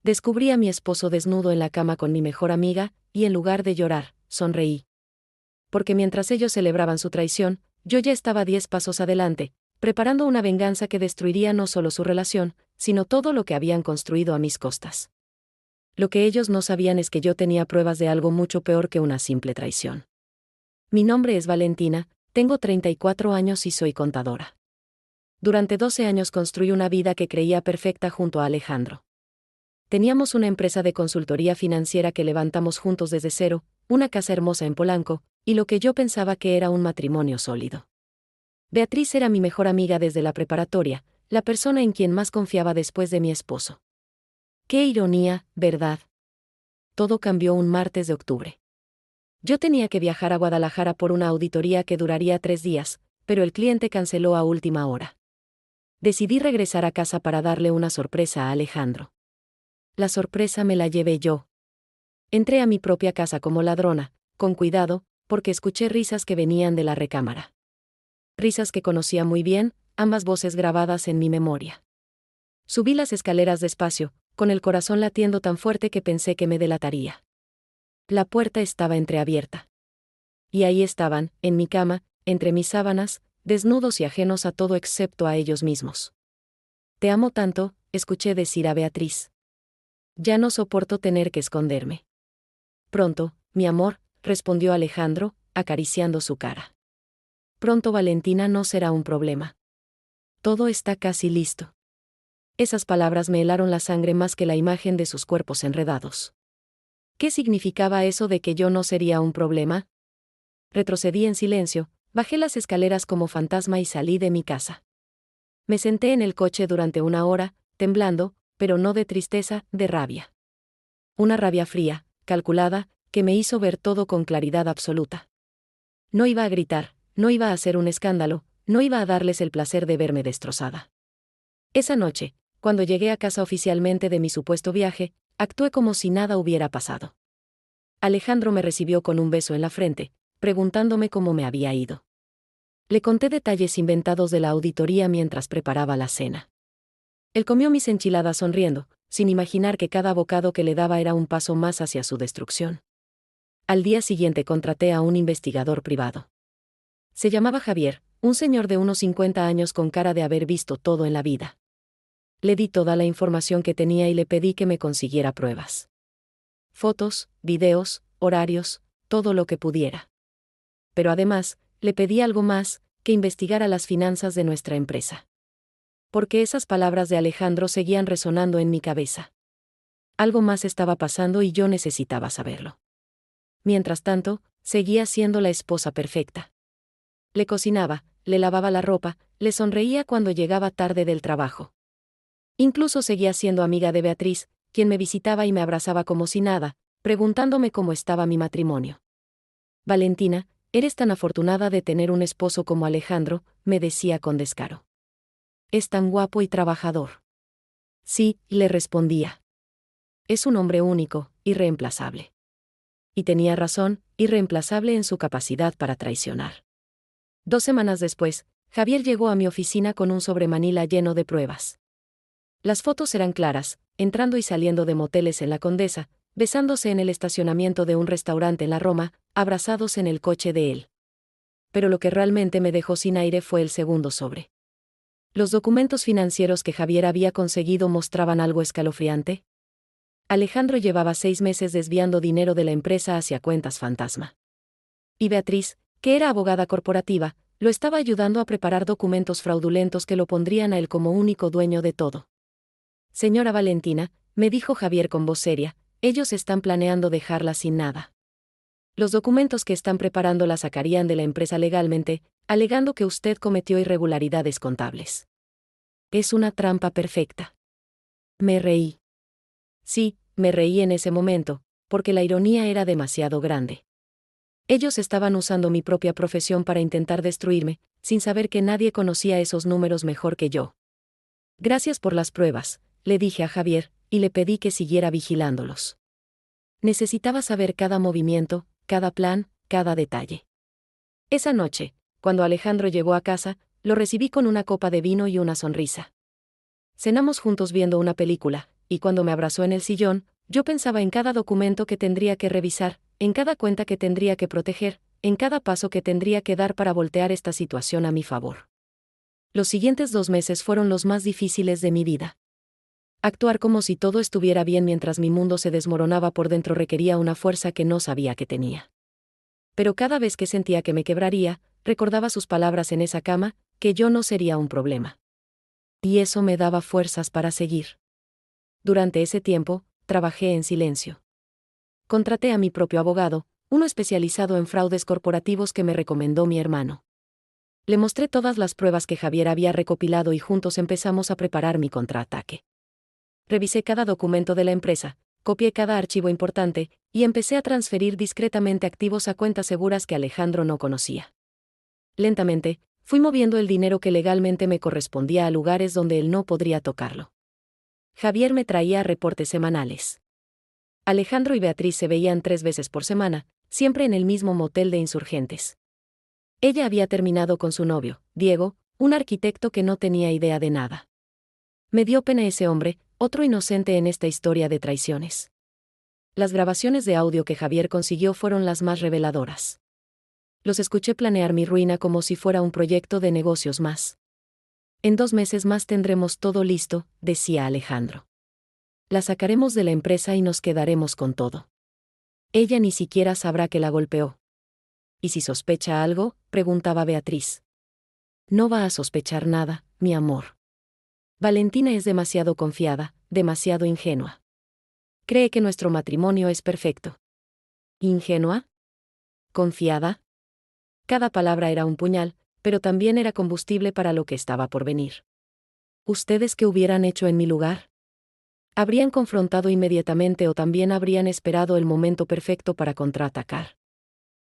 Descubrí a mi esposo desnudo en la cama con mi mejor amiga, y en lugar de llorar, sonreí. Porque mientras ellos celebraban su traición, yo ya estaba 10 pasos adelante, preparando una venganza que destruiría no solo su relación, sino todo lo que habían construido a mis costas. Lo que ellos no sabían es que yo tenía pruebas de algo mucho peor que una simple traición. Mi nombre es Valentina, tengo 34 años y soy contadora. Durante 12 años construí una vida que creía perfecta junto a Alejandro. Teníamos una empresa de consultoría financiera que levantamos juntos desde cero, una casa hermosa en Polanco, y lo que yo pensaba que era un matrimonio sólido. Beatriz era mi mejor amiga desde la preparatoria, la persona en quien más confiaba después de mi esposo. Qué ironía, ¿verdad? Todo cambió un martes de octubre. Yo tenía que viajar a Guadalajara por una auditoría que duraría 3 días, pero el cliente canceló a última hora. Decidí regresar a casa para darle una sorpresa a Alejandro. La sorpresa me la llevé yo. Entré a mi propia casa como ladrona, con cuidado, porque escuché risas que venían de la recámara. Risas que conocía muy bien, ambas voces grabadas en mi memoria. Subí las escaleras despacio, con el corazón latiendo tan fuerte que pensé que me delataría. La puerta estaba entreabierta. Y ahí estaban, en mi cama, entre mis sábanas, desnudos y ajenos a todo excepto a ellos mismos. Te amo tanto, escuché decir a Beatriz. Ya no soporto tener que esconderme. Pronto, mi amor, respondió Alejandro, acariciando su cara. Pronto Valentina no será un problema. Todo está casi listo. Esas palabras me helaron la sangre más que la imagen de sus cuerpos enredados. ¿Qué significaba eso de que yo no sería un problema? Retrocedí en silencio, bajé las escaleras como fantasma y salí de mi casa. Me senté en el coche durante 1 hora, temblando, pero no de tristeza, de rabia. Una rabia fría, calculada, que me hizo ver todo con claridad absoluta. No iba a gritar, no iba a hacer un escándalo, no iba a darles el placer de verme destrozada. Esa noche, cuando llegué a casa oficialmente de mi supuesto viaje, actué como si nada hubiera pasado. Alejandro me recibió con un beso en la frente, preguntándome cómo me había ido. Le conté detalles inventados de la auditoría mientras preparaba la cena. Él comió mis enchiladas sonriendo, sin imaginar que cada bocado que le daba era un paso más hacia su destrucción. Al día siguiente contraté a un investigador privado. Se llamaba Javier, un señor de unos 50 años con cara de haber visto todo en la vida. Le di toda la información que tenía y le pedí que me consiguiera pruebas. Fotos, videos, horarios, todo lo que pudiera. Pero además, le pedí algo más, que investigara las finanzas de nuestra empresa. Porque esas palabras de Alejandro seguían resonando en mi cabeza. Algo más estaba pasando y yo necesitaba saberlo. Mientras tanto, seguía siendo la esposa perfecta. Le cocinaba, le lavaba la ropa, le sonreía cuando llegaba tarde del trabajo. Incluso seguía siendo amiga de Beatriz, quien me visitaba y me abrazaba como si nada, preguntándome cómo estaba mi matrimonio. Valentina, eres tan afortunada de tener un esposo como Alejandro, me decía con descaro. Es tan guapo y trabajador. Sí, le respondía. Es un hombre único, irreemplazable. Y tenía razón, irreemplazable en su capacidad para traicionar. 2 semanas después, Javier llegó a mi oficina con un sobremanila lleno de pruebas. Las fotos eran claras, entrando y saliendo de moteles en la Condesa, besándose en el estacionamiento de un restaurante en la Roma, abrazados en el coche de él. Pero lo que realmente me dejó sin aire fue el segundo sobre. Los documentos financieros que Javier había conseguido mostraban algo escalofriante. Alejandro llevaba 6 meses desviando dinero de la empresa hacia cuentas fantasma. Y Beatriz, que era abogada corporativa, lo estaba ayudando a preparar documentos fraudulentos que lo pondrían a él como único dueño de todo. Señora Valentina, me dijo Javier con voz seria, ellos están planeando dejarla sin nada. Los documentos que están preparando la sacarían de la empresa legalmente, alegando que usted cometió irregularidades contables. Es una trampa perfecta. Me reí. Sí, me reí en ese momento, porque la ironía era demasiado grande. Ellos estaban usando mi propia profesión para intentar destruirme, sin saber que nadie conocía esos números mejor que yo. Gracias por las pruebas, le dije a Javier, y le pedí que siguiera vigilándolos. Necesitaba saber cada movimiento, cada plan, cada detalle. Esa noche, cuando Alejandro llegó a casa, lo recibí con una copa de vino y una sonrisa. Cenamos juntos viendo una película, y cuando me abrazó en el sillón, yo pensaba en cada documento que tendría que revisar, en cada cuenta que tendría que proteger, en cada paso que tendría que dar para voltear esta situación a mi favor. Los siguientes 2 meses fueron los más difíciles de mi vida. Actuar como si todo estuviera bien mientras mi mundo se desmoronaba por dentro requería una fuerza que no sabía que tenía. Pero cada vez que sentía que me quebraría, recordaba sus palabras en esa cama, que yo no sería un problema. Y eso me daba fuerzas para seguir. Durante ese tiempo, trabajé en silencio. Contraté a mi propio abogado, uno especializado en fraudes corporativos que me recomendó mi hermano. Le mostré todas las pruebas que Javier había recopilado y juntos empezamos a preparar mi contraataque. Revisé cada documento de la empresa, copié cada archivo importante, y empecé a transferir discretamente activos a cuentas seguras que Alejandro no conocía. Lentamente, fui moviendo el dinero que legalmente me correspondía a lugares donde él no podría tocarlo. Javier me traía reportes semanales. Alejandro y Beatriz se veían 3 veces por semana, siempre en el mismo motel de Insurgentes. Ella había terminado con su novio, Diego, un arquitecto que no tenía idea de nada. Me dio pena ese hombre, otro inocente en esta historia de traiciones. Las grabaciones de audio que Javier consiguió fueron las más reveladoras. Los escuché planear mi ruina como si fuera un proyecto de negocios más. En 2 meses más tendremos todo listo, decía Alejandro. La sacaremos de la empresa y nos quedaremos con todo. Ella ni siquiera sabrá que la golpeó. ¿Y si sospecha algo?, preguntaba Beatriz. No va a sospechar nada, mi amor. Valentina es demasiado confiada, demasiado ingenua. Cree que nuestro matrimonio es perfecto. ¿Ingenua? ¿Confiada? Cada palabra era un puñal, pero también era combustible para lo que estaba por venir. ¿Ustedes qué hubieran hecho en mi lugar? ¿Habrían confrontado inmediatamente o también habrían esperado el momento perfecto para contraatacar?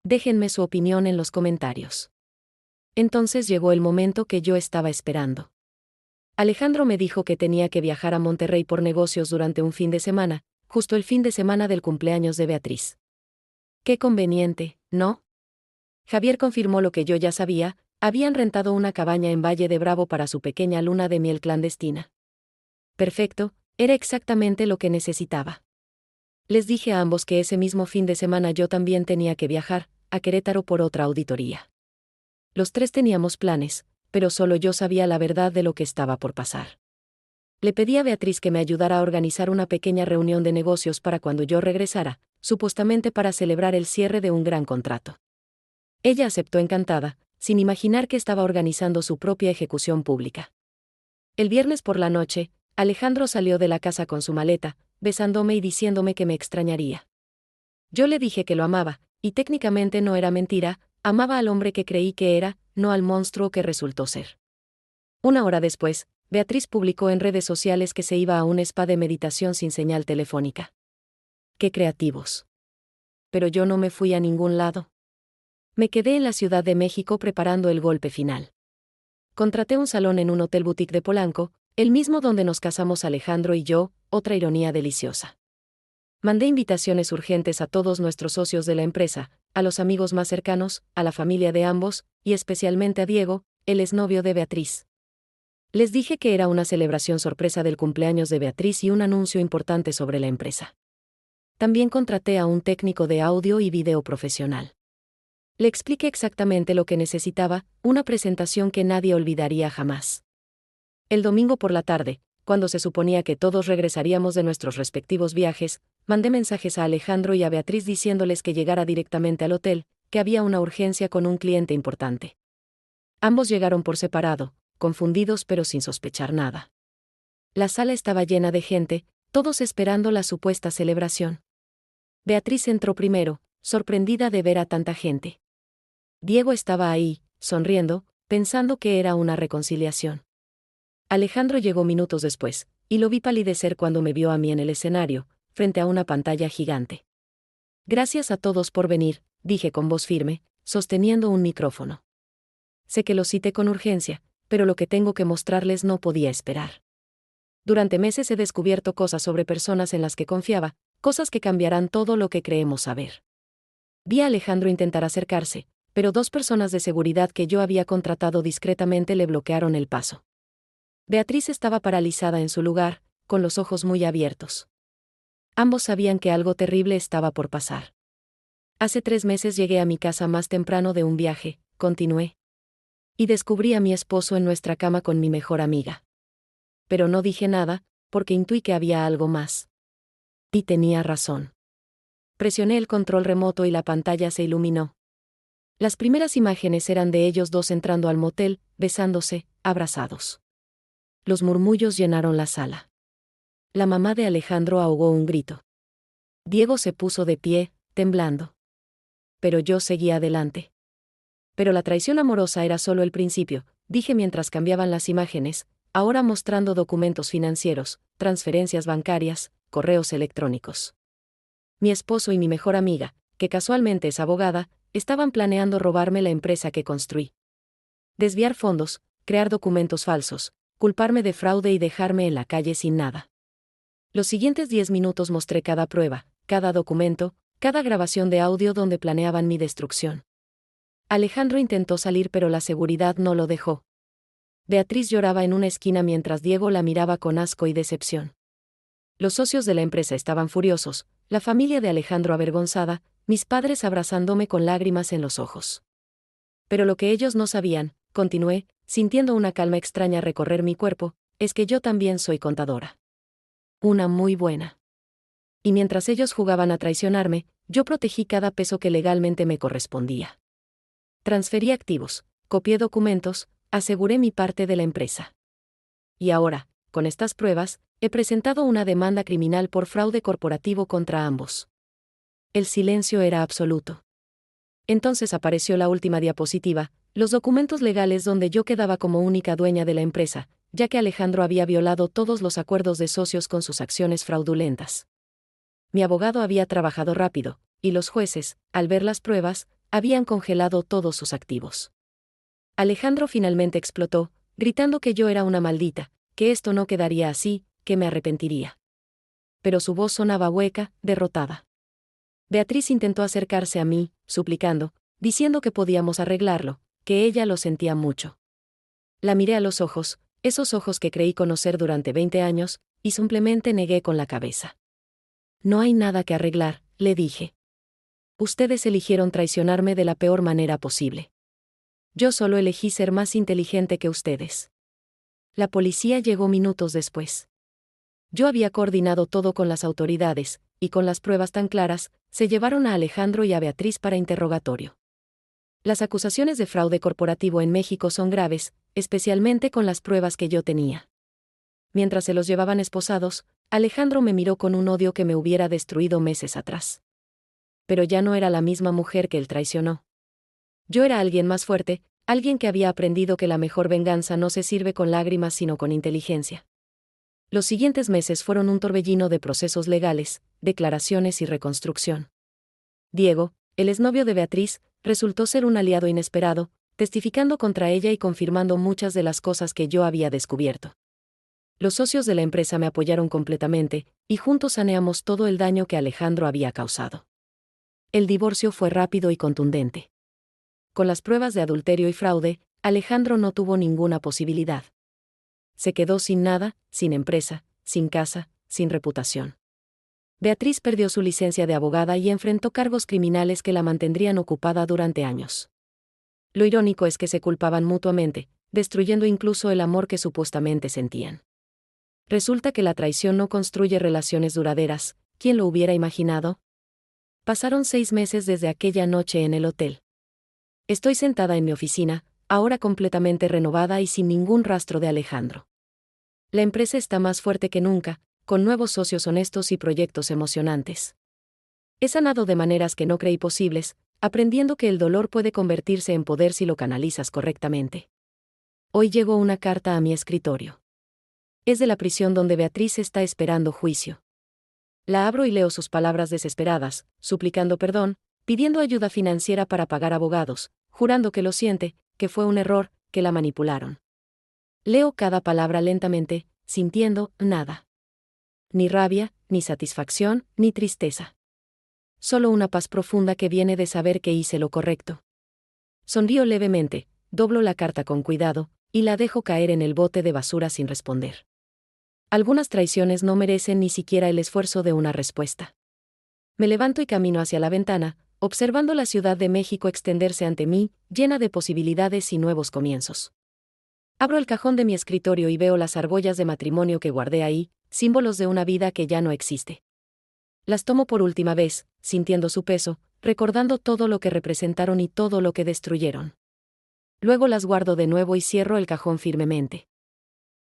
Déjenme su opinión en los comentarios. Entonces llegó el momento que yo estaba esperando. Alejandro me dijo que tenía que viajar a Monterrey por negocios durante un fin de semana, justo el fin de semana del cumpleaños de Beatriz. Qué conveniente, ¿no? Javier confirmó lo que yo ya sabía, habían rentado una cabaña en Valle de Bravo para su pequeña luna de miel clandestina. Perfecto, era exactamente lo que necesitaba. Les dije a ambos que ese mismo fin de semana yo también tenía que viajar a Querétaro por otra auditoría. Los 3 teníamos planes, pero solo yo sabía la verdad de lo que estaba por pasar. Le pedí a Beatriz que me ayudara a organizar una pequeña reunión de negocios para cuando yo regresara, supuestamente para celebrar el cierre de un gran contrato. Ella aceptó encantada, sin imaginar que estaba organizando su propia ejecución pública. El viernes por la noche, Alejandro salió de la casa con su maleta, besándome y diciéndome que me extrañaría. Yo le dije que lo amaba, y técnicamente no era mentira, amaba al hombre que creí que era, no al monstruo que resultó ser. 1 hora después, Beatriz publicó en redes sociales que se iba a un spa de meditación sin señal telefónica. ¡Qué creativos! Pero yo no me fui a ningún lado. Me quedé en la Ciudad de México preparando el golpe final. Contraté un salón en un hotel boutique de Polanco, el mismo donde nos casamos Alejandro y yo, otra ironía deliciosa. Mandé invitaciones urgentes a todos nuestros socios de la empresa, a los amigos más cercanos, a la familia de ambos, y especialmente a Diego, el exnovio de Beatriz. Les dije que era una celebración sorpresa del cumpleaños de Beatriz y un anuncio importante sobre la empresa. También contraté a un técnico de audio y video profesional. Le expliqué exactamente lo que necesitaba, una presentación que nadie olvidaría jamás. El domingo por la tarde, cuando se suponía que todos regresaríamos de nuestros respectivos viajes, mandé mensajes a Alejandro y a Beatriz diciéndoles que llegara directamente al hotel, que había una urgencia con un cliente importante. Ambos llegaron por separado, confundidos pero sin sospechar nada. La sala estaba llena de gente, todos esperando la supuesta celebración. Beatriz entró primero, sorprendida de ver a tanta gente. Diego estaba ahí, sonriendo, pensando que era una reconciliación. Alejandro llegó minutos después, y lo vi palidecer cuando me vio a mí en el escenario, frente a una pantalla gigante. Gracias a todos por venir, dije con voz firme, sosteniendo un micrófono. Sé que lo cité con urgencia, pero lo que tengo que mostrarles no podía esperar. Durante meses he descubierto cosas sobre personas en las que confiaba, cosas que cambiarán todo lo que creemos saber. Vi a Alejandro intentar acercarse, pero 2 personas de seguridad que yo había contratado discretamente le bloquearon el paso. Beatriz estaba paralizada en su lugar, con los ojos muy abiertos. Ambos sabían que algo terrible estaba por pasar. Hace 3 meses llegué a mi casa más temprano de un viaje, continué. Y descubrí a mi esposo en nuestra cama con mi mejor amiga. Pero no dije nada, porque intuí que había algo más. Y tenía razón. Presioné el control remoto y la pantalla se iluminó. Las primeras imágenes eran de ellos dos entrando al motel, besándose, abrazados. Los murmullos llenaron la sala. La mamá de Alejandro ahogó un grito. Diego se puso de pie, temblando. Pero yo seguía adelante. Pero la traición amorosa era solo el principio, dije mientras cambiaban las imágenes, ahora mostrando documentos financieros, transferencias bancarias, correos electrónicos. Mi esposo y mi mejor amiga, que casualmente es abogada, estaban planeando robarme la empresa que construí. Desviar fondos, crear documentos falsos, culparme de fraude y dejarme en la calle sin nada. Los siguientes 10 minutos mostré cada prueba, cada documento, cada grabación de audio donde planeaban mi destrucción. Alejandro intentó salir pero la seguridad no lo dejó. Beatriz lloraba en una esquina mientras Diego la miraba con asco y decepción. Los socios de la empresa estaban furiosos, la familia de Alejandro avergonzada, mis padres abrazándome con lágrimas en los ojos. Pero lo que ellos no sabían, continué, sintiendo una calma extraña recorrer mi cuerpo, es que yo también soy contadora. Una muy buena. Y mientras ellos jugaban a traicionarme, yo protegí cada peso que legalmente me correspondía. Transferí activos, copié documentos, aseguré mi parte de la empresa. Y ahora, con estas pruebas, he presentado una demanda criminal por fraude corporativo contra ambos. El silencio era absoluto. Entonces apareció la última diapositiva, los documentos legales donde yo quedaba como única dueña de la empresa, ya que Alejandro había violado todos los acuerdos de socios con sus acciones fraudulentas. Mi abogado había trabajado rápido, y los jueces, al ver las pruebas, habían congelado todos sus activos. Alejandro finalmente explotó, gritando que yo era una maldita, que esto no quedaría así, que me arrepentiría. Pero su voz sonaba hueca, derrotada. Beatriz intentó acercarse a mí, suplicando, diciendo que podíamos arreglarlo, que ella lo sentía mucho. La miré a los ojos, esos ojos que creí conocer durante 20 años, y simplemente negué con la cabeza. No hay nada que arreglar, le dije. Ustedes eligieron traicionarme de la peor manera posible. Yo solo elegí ser más inteligente que ustedes. La policía llegó minutos después. Yo había coordinado todo con las autoridades, y con las pruebas tan claras, se llevaron a Alejandro y a Beatriz para interrogatorio. Las acusaciones de fraude corporativo en México son graves, especialmente con las pruebas que yo tenía. Mientras se los llevaban esposados, Alejandro me miró con un odio que me hubiera destruido meses atrás. Pero ya no era la misma mujer que él traicionó. Yo era alguien más fuerte, alguien que había aprendido que la mejor venganza no se sirve con lágrimas sino con inteligencia. Los siguientes meses fueron un torbellino de procesos legales, declaraciones y reconstrucción. Diego, el exnovio de Beatriz, resultó ser un aliado inesperado, testificando contra ella y confirmando muchas de las cosas que yo había descubierto. Los socios de la empresa me apoyaron completamente, y juntos saneamos todo el daño que Alejandro había causado. El divorcio fue rápido y contundente. Con las pruebas de adulterio y fraude, Alejandro no tuvo ninguna posibilidad. Se quedó sin nada, sin empresa, sin casa, sin reputación. Beatriz perdió su licencia de abogada y enfrentó cargos criminales que la mantendrían ocupada durante años. Lo irónico es que se culpaban mutuamente, destruyendo incluso el amor que supuestamente sentían. Resulta que la traición no construye relaciones duraderas, ¿quién lo hubiera imaginado? Pasaron 6 meses desde aquella noche en el hotel. Estoy sentada en mi oficina, ahora completamente renovada y sin ningún rastro de Alejandro. La empresa está más fuerte que nunca, con nuevos socios honestos y proyectos emocionantes. He sanado de maneras que no creí posibles, aprendiendo que el dolor puede convertirse en poder si lo canalizas correctamente. Hoy llegó una carta a mi escritorio. Es de la prisión donde Beatriz está esperando juicio. La abro y leo sus palabras desesperadas, suplicando perdón, pidiendo ayuda financiera para pagar abogados, jurando que lo siente, que fue un error, que la manipularon. Leo cada palabra lentamente, sintiendo nada. Ni rabia, ni satisfacción, ni tristeza. Solo una paz profunda que viene de saber que hice lo correcto. Sonrío levemente, doblo la carta con cuidado, y la dejo caer en el bote de basura sin responder. Algunas traiciones no merecen ni siquiera el esfuerzo de una respuesta. Me levanto y camino hacia la ventana, observando la Ciudad de México extenderse ante mí, llena de posibilidades y nuevos comienzos. Abro el cajón de mi escritorio y veo las argollas de matrimonio que guardé ahí, símbolos de una vida que ya no existe. Las tomo por última vez, sintiendo su peso, recordando todo lo que representaron y todo lo que destruyeron. Luego las guardo de nuevo y cierro el cajón firmemente.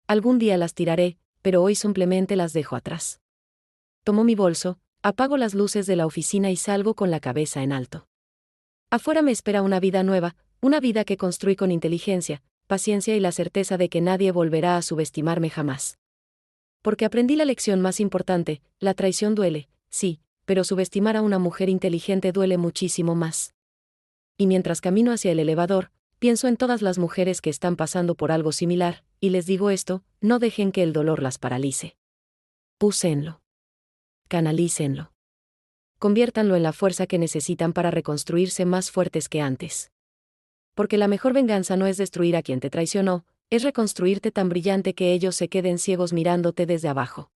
Algún día las tiraré, pero hoy simplemente las dejo atrás. Tomo mi bolso, apago las luces de la oficina y salgo con la cabeza en alto. Afuera me espera una vida nueva, una vida que construí con inteligencia, paciencia y la certeza de que nadie volverá a subestimarme jamás. Porque aprendí la lección más importante: la traición duele, sí, pero subestimar a una mujer inteligente duele muchísimo más. Y mientras camino hacia el elevador, pienso en todas las mujeres que están pasando por algo similar, y les digo esto: no dejen que el dolor las paralice. Úsenlo. Canalícenlo. Conviértanlo en la fuerza que necesitan para reconstruirse más fuertes que antes. Porque la mejor venganza no es destruir a quien te traicionó, es reconstruirte tan brillante que ellos se queden ciegos mirándote desde abajo.